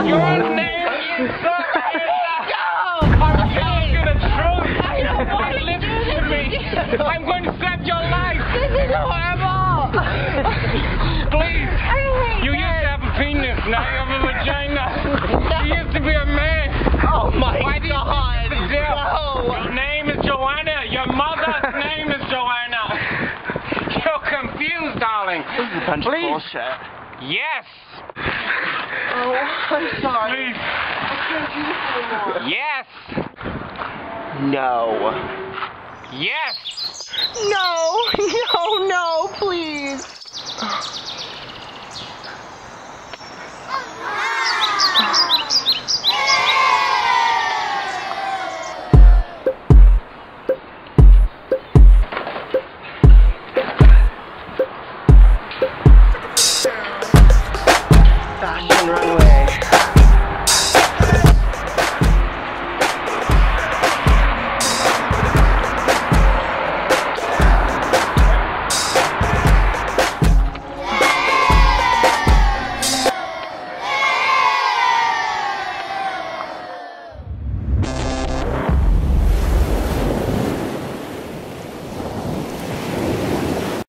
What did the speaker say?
Your name is I'm telling you the truth. Listen to me. I'm going to save your life. This is horrible. Please. You used to have a penis. Now you have a vagina. You used to be a man. Oh my Why do you God. think it's a No. Your name is Joanna. Your mother's name is Joanna. You're confused, darling. This is a bunch of bullshit. Yes. Oh, I'm sorry. Please. I can't do this anymore. Yes. No. Yes. No, no, please. Fashion runway.